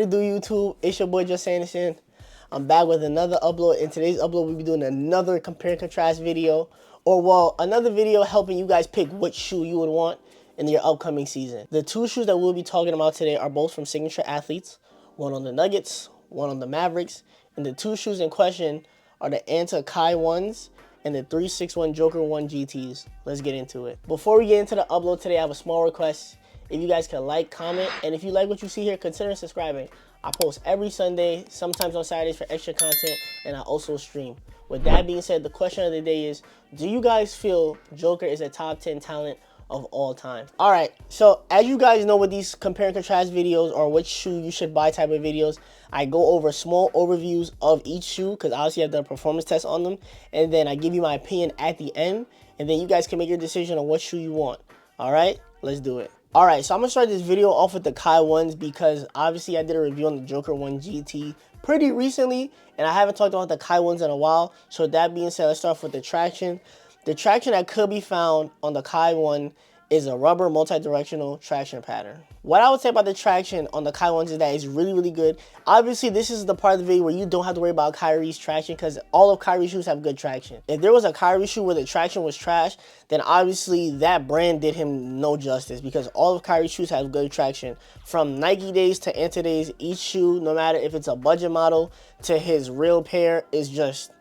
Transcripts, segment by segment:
What it do, YouTube? It's your boy Just Anderson. I'm back with another upload. In today's upload, we'll be doing another compare and contrast video, or well, another video helping you guys pick which shoe you would want in your upcoming season. The two shoes that we'll be talking about today are both from signature athletes, one on the Nuggets, one on the Mavericks, and the two shoes in question are the Anta Kai ones and the 361 Joker 1 GTs. Let's get into it. Before we get into the upload today, I have a small request. If you guys can like, comment, and if you like what you see here, consider subscribing. I post every Sunday, sometimes on Saturdays for extra content, and I also stream. With that being said, the question of the day is, do you guys feel Joker is a top 10 talent of all time? All right, so as you guys know with these compare and contrast videos or which shoe you should buy type of videos, I go over small overviews of each shoe because obviously I've done a performance test on them, and then I give you my opinion at the end, and then you guys can make your decision on what shoe you want. All right, let's do it. All right, so I'm gonna start this video off with the Kai ones because obviously I did a review on the Joker 1 GT pretty recently, and I haven't talked about the Kai ones in a while. So with that being said, let's start off with the traction. The traction that could be found on the Kai one is a rubber multi-directional traction pattern. What I would say about the traction on the Kai ones is that it's really, really good. Obviously, this is the part of the video where you don't have to worry about Kyrie's traction because all of Kyrie's shoes have good traction. If there was a Kyrie shoe where the traction was trash, then obviously that brand did him no justice because all of Kyrie's shoes have good traction. From Nike days to Anta days, each shoe, no matter if it's a budget model to his real pair, is just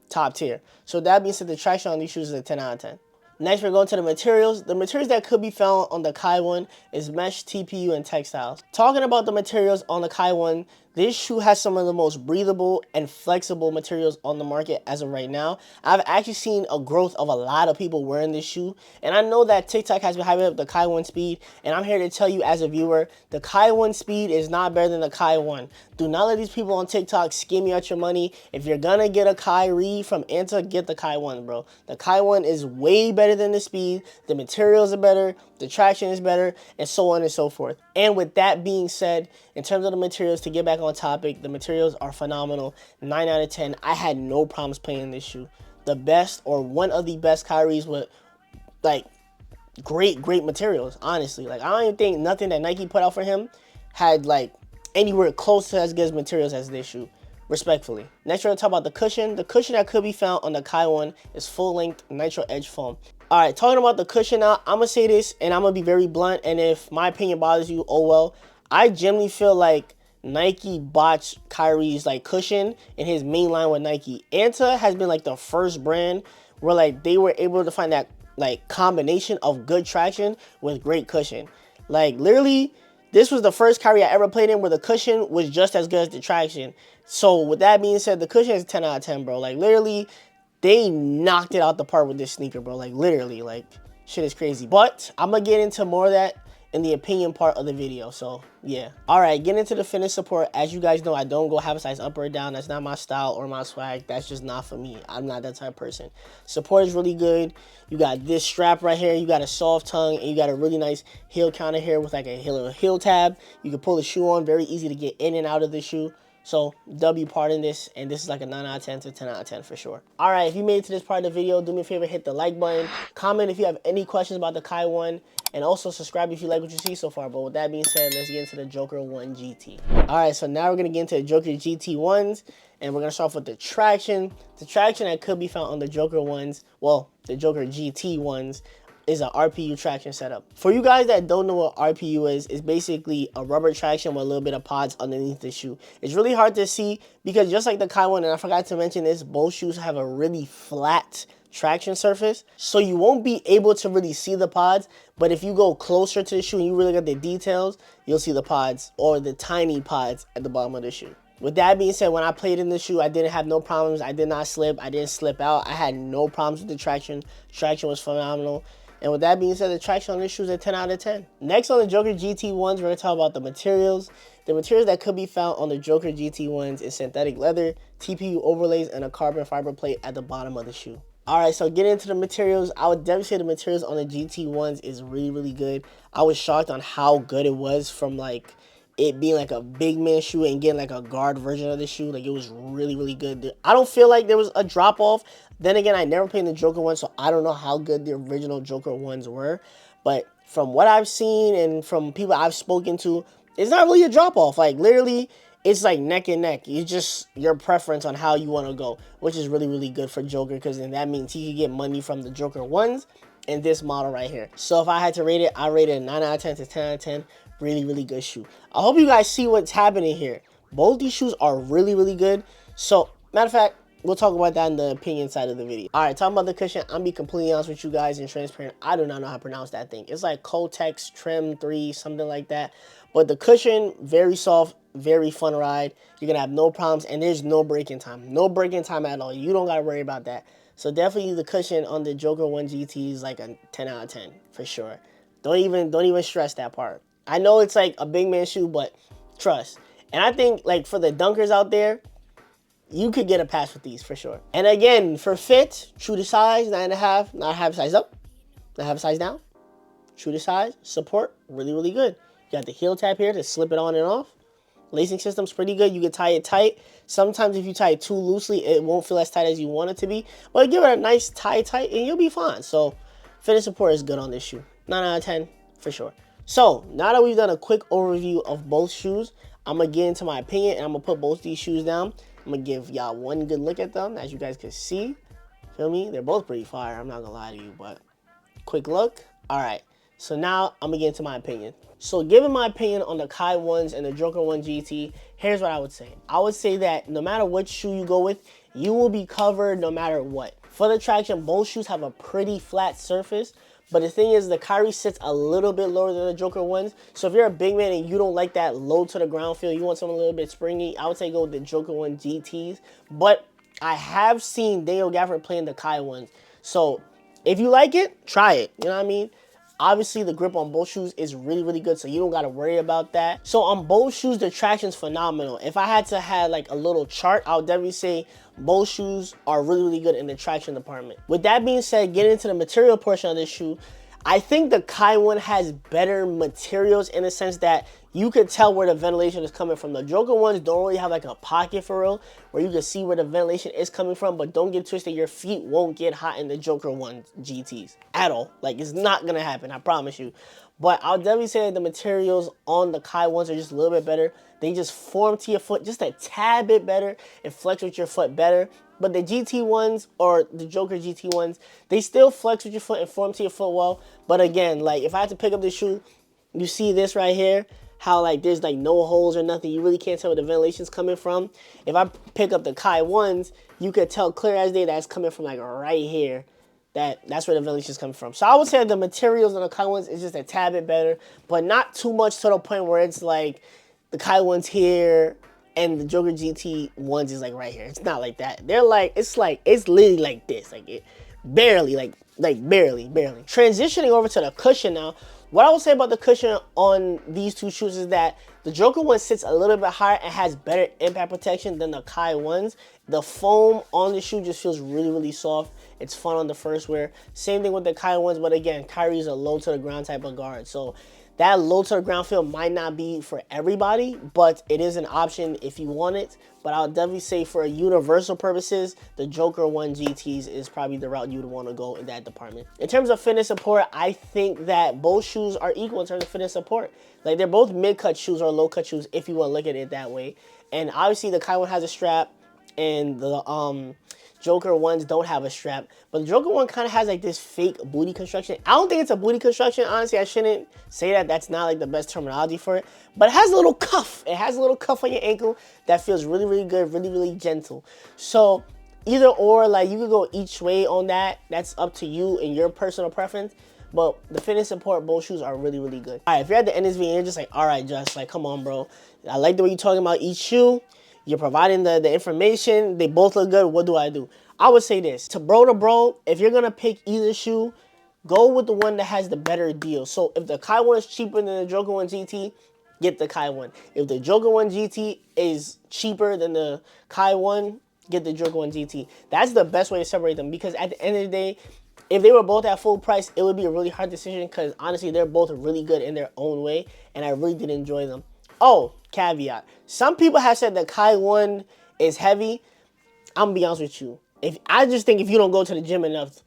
top tier. So that being said, the traction on these shoes is a 10 out of 10. Next, we're going to the materials. The materials that could be found on the Kai one is mesh, TPU, and textiles. Talking about the materials on the Kai one, this shoe has some of the most breathable and flexible materials on the market as of right now. I've actually seen a growth of a lot of people wearing this shoe, and I know that TikTok has been hyping up the Kai 1 speed, and I'm here to tell you as a viewer, the Kai 1 speed is not better than the Kai 1. Do not let these people on TikTok skim you out your money. If you're gonna get a Kyrie from Anta, get the Kai 1, bro. The Kai 1 is way better than the speed, the materials are better, the traction is better, and so on and so forth. And with that being said, in terms of the materials, to get back on topic, the materials are phenomenal. 9 out of 10. I had no problems playing this shoe. The best, or one of the best Kyries with like great materials, honestly. Like, I don't even think nothing that Nike put out for him had like anywhere close to as good as materials as this shoe, respectfully. Next, we're gonna talk about the cushion. The cushion that could be found on the Kai one is full-length nitro edge foam. All right, talking about the cushion now, I'm gonna say this, and I'm gonna be very blunt, and if my opinion bothers you, oh well. I generally feel like Nike botched Kyrie's like cushion in his main line with Nike. Anta has been like the first brand where like they were able to find that like combination of good traction with great cushion. Like literally, this was the first Kyrie I ever played in where the cushion was just as good as the traction. So with that being said, the cushion is 10 out of 10, bro. Like literally, they knocked it out the park with this sneaker, bro. Like literally, like shit is crazy. But I'm gonna get into more of that in the opinion part of the video, so yeah. All right, getting into the finish support. As you guys know, I don't go half a size up or down. That's not my style or my swag. That's just not for me. I'm not that type of person. Support is really good. You got this strap right here. You got a soft tongue, and you got a really nice heel counter here with like a heel tab. You can pull the shoe on. Very easy to get in and out of the shoe. So, W part in this, and this is like a 9 out of 10 to 10 out of 10 for sure. All right, if you made it to this part of the video, do me a favor, hit the like button. Comment if you have any questions about the Kai 1, and also subscribe if you like what you see so far. But with that being said, let's get into the Joker 1 GT. All right, so now we're going to get into the Joker GT 1s, and we're going to start off with the traction. The traction that could be found on the Joker 1s, well, the Joker GT 1s, is a RPU traction setup. For you guys that don't know what RPU is, it's basically a rubber traction with a little bit of pods underneath the shoe. It's really hard to see because just like the Kai one, and I forgot to mention this, both shoes have a really flat traction surface, so you won't be able to really see the pods, but if you go closer to the shoe and you really got the details, you'll see the pods, or the tiny pods at the bottom of the shoe. With that being said, when I played in the shoe, I didn't have no problems. I did not slip. I didn't slip out. I had no problems with the traction. Traction was phenomenal. And with that being said, the traction on this shoe is a 10 out of 10. Next on the Joker GT 1s, we're going to talk about the materials. The materials that could be found on the Joker GT 1s is synthetic leather, TPU overlays, and a carbon fiber plate at the bottom of the shoe. All right, so getting into the materials, I would definitely say the materials on the GT 1s is really good. I was shocked on how good it was from like it being like a big man shoe and getting like a guard version of the shoe. Like it was really good. I don't feel like there was a drop off. Then again, I never played the Joker one, so I don't know how good the original Joker ones were. But from what I've seen and from people I've spoken to, it's not really a drop off. Like literally, it's like neck and neck. It's just your preference on how you want to go, which is really, really good for Joker, because then that means he can get money from the Joker ones and this model right here. So if I had to rate it, I rate it a 9 out of 10 to 10 out of 10. Really, really good shoe. I hope you guys see what's happening here. Both these shoes are really, really good. So, matter of fact, we'll talk about that in the opinion side of the video. All right, talking about the cushion, I'm be completely honest with you guys and transparent. I do not know how to pronounce that thing. It's like Kotex Trim 3, something like that. But the cushion, very soft, very fun ride. You're going to have no problems, and there's no breaking time. No breaking time at all. You don't got to worry about that. So definitely the cushion on the Joker 1 GT is like a 10 out of 10 for sure. Don't even stress that part. I know it's like a big man shoe, but trust. And I think like for the dunkers out there, you could get a pass with these for sure. And again, for fit, true to size, 9.5, not half size up, not half size down. True to size, support, really, really good. You got the heel tab here to slip it on and off. Lacing system's pretty good. You can tie it tight. Sometimes if you tie it too loosely, it won't feel as tight as you want it to be. But give it a nice tight and you'll be fine. So fit and support is good on this shoe. 9 out of 10 for sure. So now that we've done a quick overview of both shoes, I'm going to get into my opinion and I'm going to put both these shoes down. I'm going to give y'all one good look at them, as you guys can see. Feel me? They're both pretty fire. I'm not going to lie to you, but quick look. All right. So now I'm going to get into my opinion. So given my opinion on the Kai 1s and the Joker 1 GT, here's what I would say. I would say that no matter what shoe you go with, you will be covered no matter what. For the traction, both shoes have a pretty flat surface. But the thing is, the Kyrie sits a little bit lower than the Joker 1s. So if you're a big man and you don't like that low to the ground feel, you want something a little bit springy, I would say go with the Joker 1 GTs. But I have seen Daniel Gafford playing the Kai 1s. So if you like it, try it. You know what I mean? Obviously, the grip on both shoes is really, really good, so you don't got to worry about that. So on both shoes, the traction's phenomenal. If I had to have like a little chart, I would definitely say both shoes are really, really good in the traction department. With that being said, getting into the material portion of this shoe, I think the Kai 1 has better materials in the sense that you could tell where the ventilation is coming from. The Joker 1s don't really have like a pocket for real, where you can see where the ventilation is coming from, but don't get twisted, your feet won't get hot in the Joker 1 GTs at all. Like, it's not gonna happen, I promise you. But I'll definitely say that the materials on the Kai 1s are just a little bit better. They just form to your foot just a tad bit better and flex with your foot better. But the GT 1s or the Joker GT 1s, they still flex with your foot and form to your foot well. But again, like if I had to pick up this shoe, you see this right here, how like there's like no holes or nothing. You really can't tell where the ventilation's coming from. If I pick up the Kai 1s, you could tell clear as day that's coming from like right here. That's where the ventilation's coming from. So I would say the materials on the Kai 1s is just a tad bit better, but not too much to the point where it's like the Kai 1s here and the Joker GT 1s is like right here. It's not like that. They're like, it's literally like this. Like it barely, like barely. Transitioning over to the cushion now. What I would say about the cushion on these two shoes is that the Joker 1 sits a little bit higher and has better impact protection than the Kai 1s. The foam on the shoe just feels really, really soft. It's fun on the first wear. Same thing with the Kai 1s, but again, Kyrie's a low to the ground type of guard. So that low to the ground feel might not be for everybody, but it is an option if you want it. But I'll definitely say for universal purposes, the Joker 1 GTs is probably the route you would want to go in that department. In terms of fit and support, I think that both shoes are equal in terms of fit and support. Like they're both mid-cut shoes or low-cut shoes if you want to look at it that way. And obviously the Kai 1 has a strap and the Joker 1s don't have a strap, but the Joker 1 kind of has like this fake booty construction. I don't think it's a booty construction, honestly. I shouldn't say that. That's not like the best terminology for it, but it has a little cuff. It has a little cuff on your ankle that feels really, really good, really, really gentle. So either or, like you could go each way on that. That's up to you and your personal preference. But the fit and support, both shoes are really, really good. All right, if you're at the end of this video, you're just like, all right, Just, like, come on, bro. I like the way you're talking about each shoe. You're providing the information. They both look good. What do I do? I would say this. To bro, if you're going to pick either shoe, go with the one that has the better deal. So if the Kai 1 is cheaper than the Joker 1 GT, get the Kai 1. If the Joker 1 GT is cheaper than the Kai 1, get the Joker 1 GT. That's the best way to separate them, because at the end of the day, if they were both at full price, it would be a really hard decision because honestly, they're both really good in their own way, and I really did enjoy them. Oh, caveat. Some people have said that Kai 1 is heavy. I'm going to be honest with you. I just think if you don't go to the gym enough,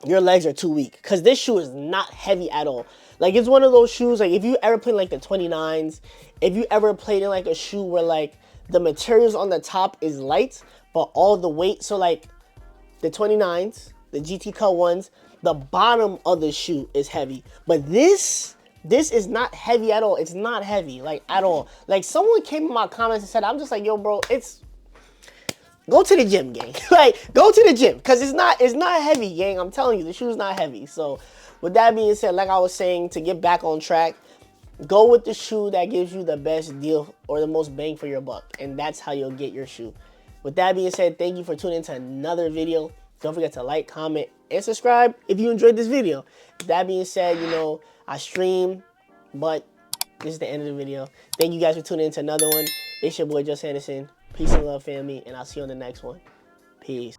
your legs are too weak. Because this shoe is not heavy at all. Like, it's one of those shoes, like, if you ever played, like, the 29s, if you ever played in, like, a shoe where, like, the materials on the top is light, but all the weight, so, like, the 29s, the GT Cut ones, the bottom of the shoe is heavy. But this is not heavy at all. It's not heavy, like, at all. Like, someone came in my comments and said, I'm just like, yo, bro, go to the gym, gang. Like, go to the gym, because it's not heavy, gang. I'm telling you, the shoe's not heavy. So, with that being said, like I was saying, to get back on track, go with the shoe that gives you the best deal or the most bang for your buck. And that's how you'll get your shoe. With that being said, thank you for tuning into another video. Don't forget to like, comment, and subscribe if you enjoyed this video. With that being said, you know, I stream, but this is the end of the video. Thank you guys for tuning into another one. It's your boy, Just Anderson. Peace and love, family, and I'll see you on the next one. Peace.